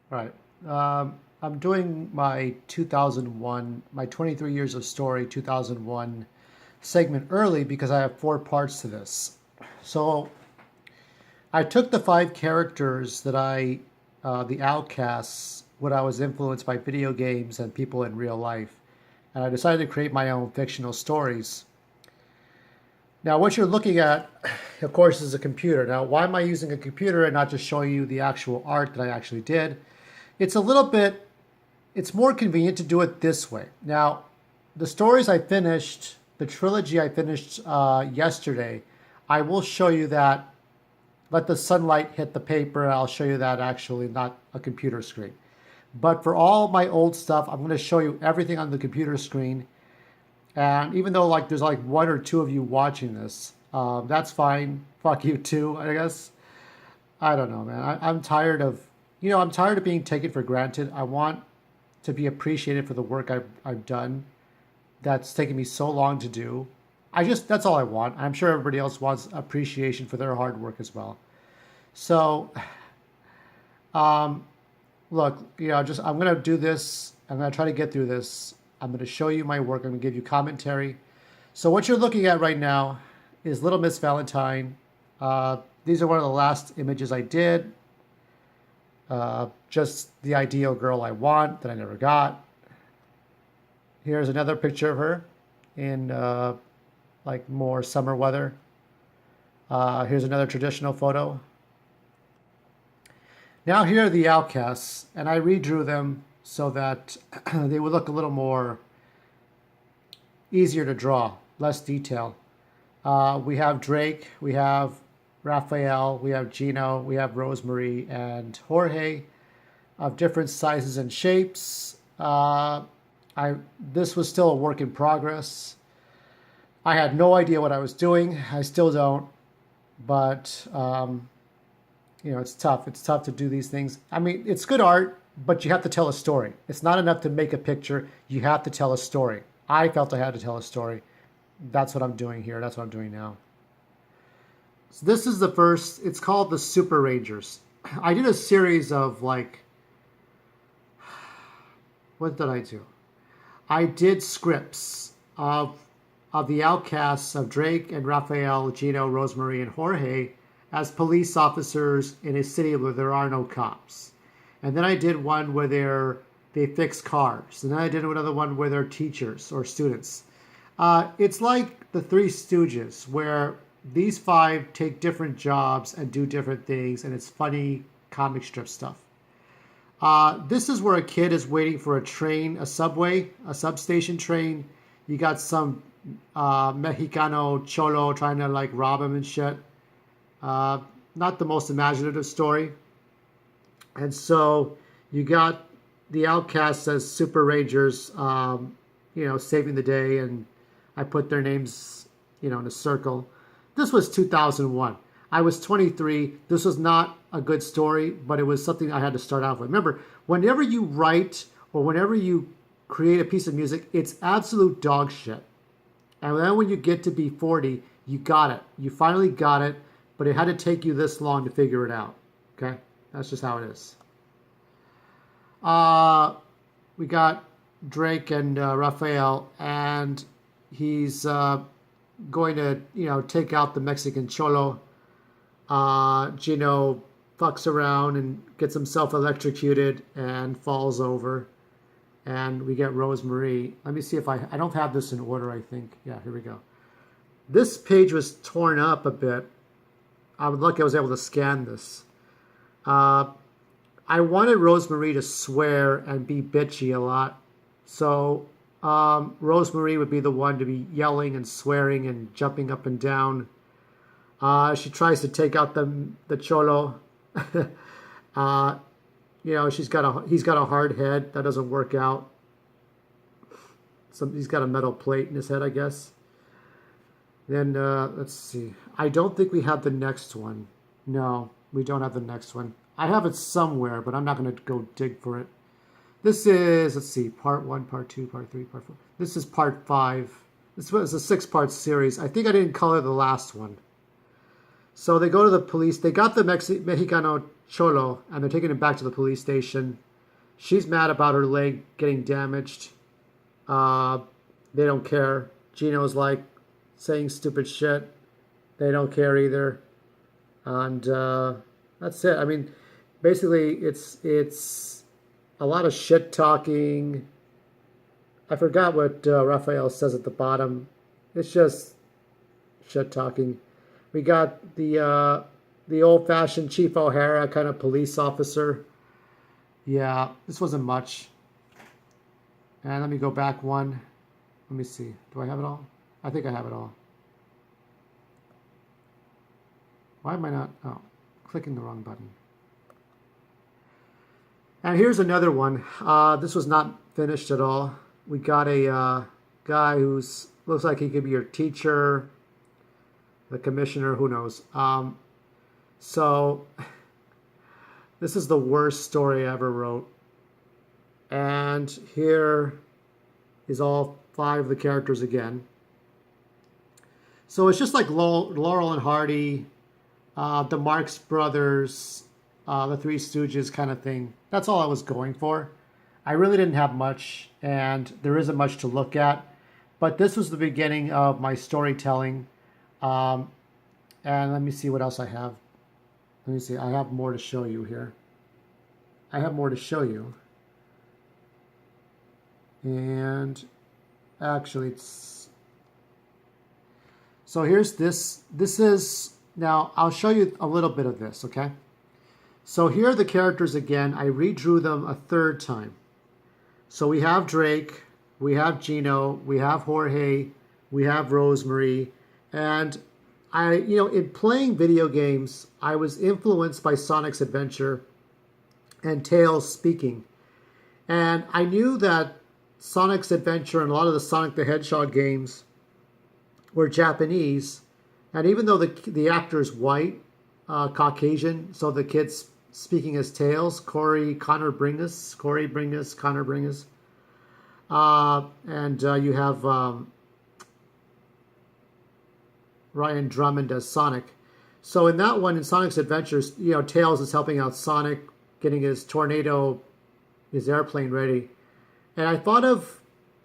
Right. I'm doing my 2001, my 23 years of story 2001 segment early because I have four parts to this. So I took the five characters the Outcasts, when I was influenced by video games and people in real life, and I decided to create my own fictional stories. Now, what you're looking at, of course, is a computer. Now, why am I using a computer and not just showing you the actual art that I actually did? It's a little bit, it's more convenient to do it this way. Now, the stories I finished, the trilogy I finished yesterday, I will show you that. Let the sunlight hit the paper. I'll show you that actually, not a computer screen. But for all my old stuff, I'm going to show you everything on the computer screen. And even though there's like one or two of you watching this, that's fine. Fuck you too, I guess. I don't know, man. I'm tired of, I'm tired of being taken for granted. I want to be appreciated for the work I've done that's taken me so long to do. That's all I want. I'm sure everybody else wants appreciation for their hard work as well. So, um, look, I'm going to do this. I'm going to try to get through this. I'm going to show you my work. I'm going to give you commentary. So what you're looking at right now is Little Miss Valentine. These are one of the last images I did. Just the ideal girl I want that I never got. Here's another picture of her in like more summer weather. Here's another traditional photo. Now here are the outcasts, and I redrew them so that they would look a little more easier to draw, less detail. We have Drake, we have Raphael, we have Gino, we have Rosemary and Jorge of different sizes and shapes. This was still a work in progress. I had no idea what I was doing. I still don't, but it's tough. It's tough to do these things. I mean, it's good art, but you have to tell a story. It's not enough to make a picture. You have to tell a story. I felt I had to tell a story. That's what I'm doing here. That's what I'm doing now. So this is the first. It's called the Super Rangers. I did a series of what did I do? I did scripts of the outcasts of Drake and Raphael, Gino, Rosemary, and Jorge as police officers in a city where there are no cops. And then I did one where they fix cars. And then I did another one where they're teachers or students. It's like the Three Stooges, where these five take different jobs and do different things, and it's funny comic strip stuff. This is where a kid is waiting for a train, a subway, a substation train. You got some Mexicano cholo trying to rob him and shit. Not the most imaginative story. And so you got the outcasts as Super Rangers, saving the day, and I put their names, in a circle. This was 2001. I was 23. This was not a good story, but it was something I had to start off with. Remember, whenever you write or whenever you create a piece of music, it's absolute dog shit. And then when you get to be 40, you got it. You finally got it, but it had to take you this long to figure it out. Okay? That's just how it is. We got Drake and Raphael, and he's going to, take out the Mexican cholo. Gino fucks around and gets himself electrocuted and falls over. And we get Rosemary. Let me see if I don't have this in order, I think. Yeah, here we go. This page was torn up a bit. I'm lucky I was able to scan this. I wanted Rosemary to swear and be bitchy a lot. So Rosemary would be the one to be yelling and swearing and jumping up and down. She tries to take out the cholo. He's got a hard head. That doesn't work out. He's got a metal plate in his head, I guess. Then, let's see. I don't think we have the next one. No, we don't have the next one. I have it somewhere, but I'm not going to go dig for it. This is, let's see, part 1, part 2, part 3, part 4. This is part 5. This was a 6-part series. I think I didn't color the last one. So they go to the police. They got the Mexicano Cholo, and they're taking him back to the police station. She's mad about her leg getting damaged. Uh, they don't care. Gino's like saying stupid shit. They don't care either. And that's it. I mean, basically, it's a lot of shit talking. I forgot what Raphael says at the bottom. It's just shit talking. We got the old fashioned Chief O'Hara kind of police officer. Yeah, this wasn't much. And let me go back one. Let me see. Do I have it all? I think I have it all. Why am I not? Oh, clicking the wrong button. And here's another one. This was not finished at all. We got a guy who's looks like he could be your teacher, the commissioner, who knows. So this is the worst story I ever wrote. And here is all 5 of the characters again. So it's just like Laurel and Hardy, the Marx Brothers, the Three Stooges kind of thing. That's all I was going for. I really didn't have much, and there isn't much to look at. But this was the beginning of my storytelling. And let me see what else I have. Let me see. I have more to show you here. I have more to show you. And actually, it's... So here's this. This is... Now, I'll show you a little bit of this, okay? So here are the characters again. I redrew them a 3rd time. So we have Drake, we have Gino, we have Jorge, we have Rosemary. And in playing video games, I was influenced by Sonic's Adventure and Tails speaking. And I knew that Sonic's Adventure and a lot of the Sonic the Hedgehog games were Japanese. And even though the actor is white, Caucasian, so the kid's speaking as Tails, Corey Bringas. And you have Ryan Drummond as Sonic. So in that one, in Sonic's Adventures, Tails is helping out Sonic, getting his airplane ready. And I thought of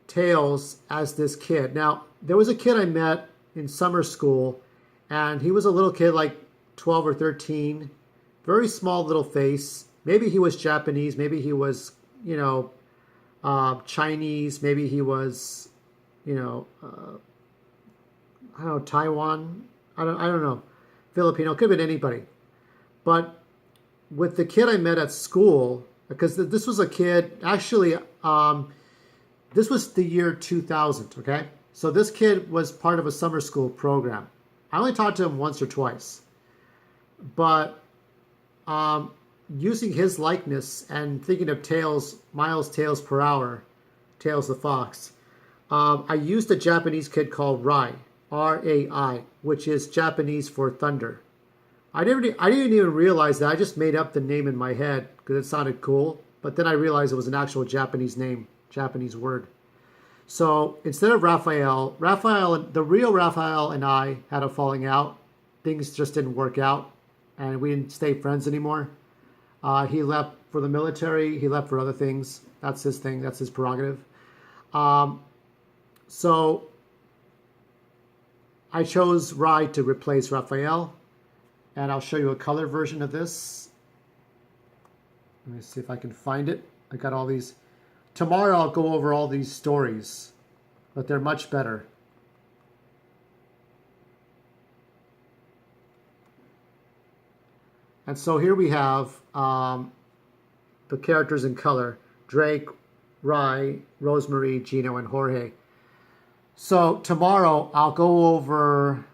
Tails as this kid. Now, there was a kid I met in summer school, and he was a little kid, like 12 or 13, very small little face. Maybe he was Japanese, maybe he was, Chinese, maybe he was, I don't know, Taiwan. I don't know, Filipino. Could have been anybody. But with the kid I met at school, because this was a kid, actually, this was the year 2000, okay? So this kid was part of a summer school program. I only talked to him once or twice. But using his likeness and thinking of Miles Tails per hour, Tails the Fox, I used a Japanese kid called Rai, R-A-I, which is Japanese for thunder. I didn't even realize that. I just made up the name in my head because it sounded cool. But then I realized it was an actual Japanese name, Japanese word. So instead of Raphael, the real Raphael and I had a falling out. Things just didn't work out, and we didn't stay friends anymore. He left for the military. He left for other things. That's his thing. That's his prerogative. So I chose Rai to replace Raphael, and I'll show you a color version of this. Let me see if I can find it. I got all these. Tomorrow I'll go over all these stories, but they're much better. And so here we have the characters in color: Drake, Rai, Rosemary, Gino, and Jorge. So tomorrow I'll go over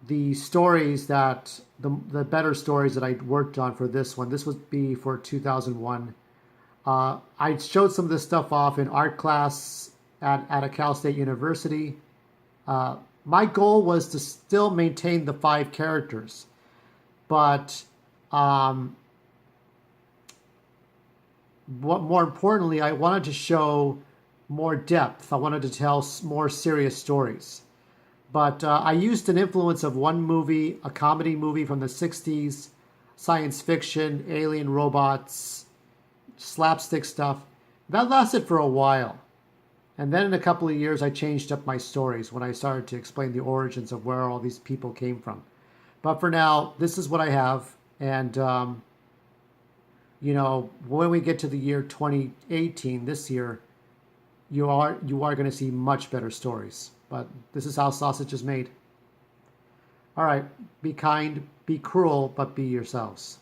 the stories that, the better stories that I worked on for this one. This would be for 2001. I showed some of this stuff off in art class at a Cal State University. My goal was to still maintain the 5 characters, but more importantly, I wanted to show more depth. I wanted to tell more serious stories. But I used an influence of one movie, a comedy movie from the 60s, science fiction, alien robots, slapstick stuff. That lasted for a while. And then in a couple of years, I changed up my stories when I started to explain the origins of where all these people came from. But for now, this is what I have. And, when we get to the year 2018, this year, you are going to see much better stories. But this is how sausage is made. All right, be kind, be cruel, but be yourselves.